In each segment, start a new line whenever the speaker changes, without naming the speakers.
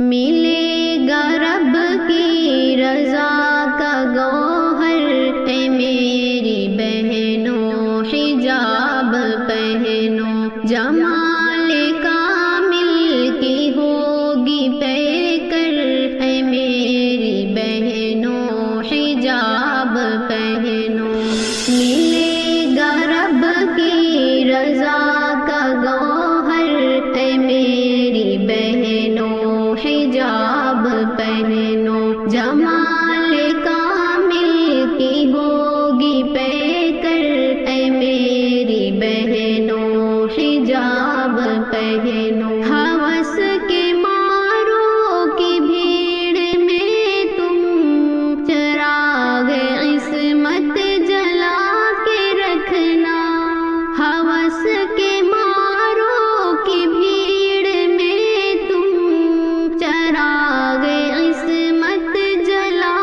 ملے گا رب کی رضا کا گوہر، اے میری بہنوں حجاب پہنو، جمال کامل کی ہوگی پیکر، اے میری بہنوں حجاب پہنو۔ ملے گا رب کی رضا کا گوہر، اے میری بہنوں حجاب پہنو، جمال کامل کی ہوگی پیکر، اے میری بہنوں حجاب پہنو۔ ہوس کے ماروں کی بھیڑ میں تم چراغ عصمت جلا کے رکھنا، ہوس کے ماروں کی بھیڑ میں تم چراغ عصمت جلا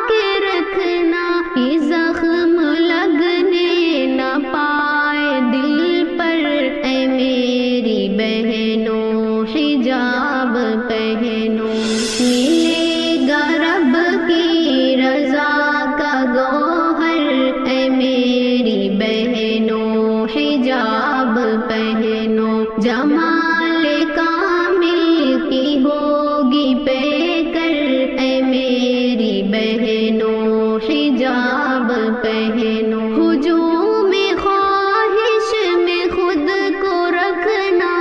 کے رکھنا، کہ زخم لگنے نہ پائے دل پر، اے میری بہنوں حجاب پہنو۔ ملے گا رب کی رضا کا گوہر، اے میری بہنوں حجاب پہنو، جمال کامل کی ہوگی پیکر، اے میری بہنوں حجاب پہنو۔ ہجوم خواہش میں خود کو رکھنا،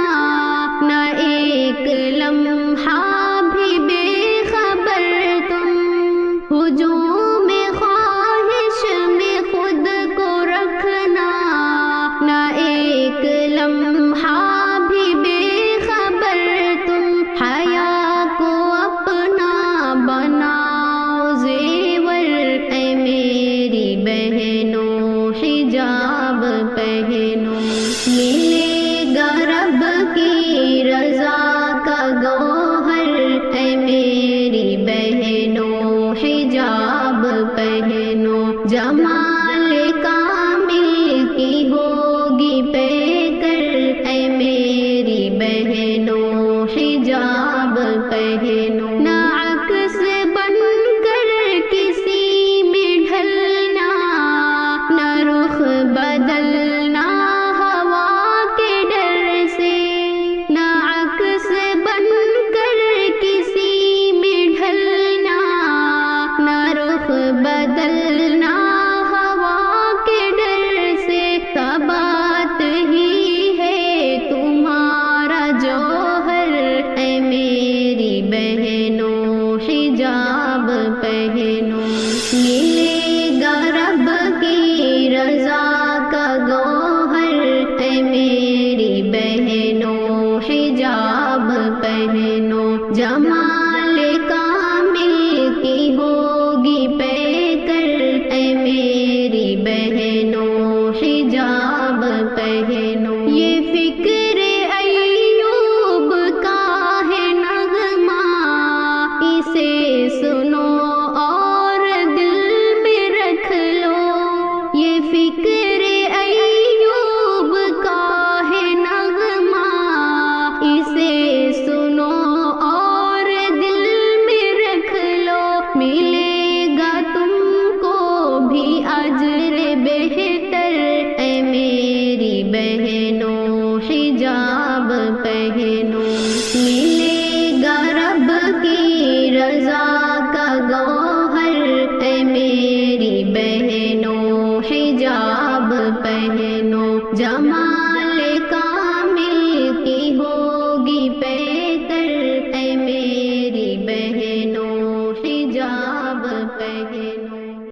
نہ ایک لمحہ بھی بے خبر تم، ہجوم خواہش میں خود کو رکھنا، نہ ایک لمحہ بھی بے خبر تم، حیا کو اپنا بناؤ زیور، اے میری بہنوں حجاب پہنو۔ ملے گا رب کی رضا کا گوہر، اے میری بہنوں حجاب پہنو، جمال کامل کی ہوگی پیکر، اے میری بہنوں حجاب پہنو۔ نہ عکس بن کر کسی میں ڈھلنا، نہ رخ بدلنا ہوا کے ڈر سے، نہ عکس بن کر کسی میں ڈھلنا، نہ رخ بدلنا ہوا کے ڈر سے، ثبات ہی ہے تمہارا جوہر، اے میری بہنوں حجاب پہنو۔ ملے گا رب کی رضا کا گوہر، اے میری بہنوں حجاب پہنو، جمال کامل کی ہوگی پیکر، اے میری بہنوں حجاب پہنو۔ یہ فکر ایوب کا ہے نغمہ، اسے سنو اور دل میں رکھ لو، یہ فکر ایوب کا ہے نغمہ، اسے سنو اور دل میں رکھ لو، ملے گا تم کو بھی اجر بہتر، اے میری بہنوں حجاب پہنو۔ ملے گا رب کی رضا کا گوہر، اے میری بہنوں حجاب پہنو، جمال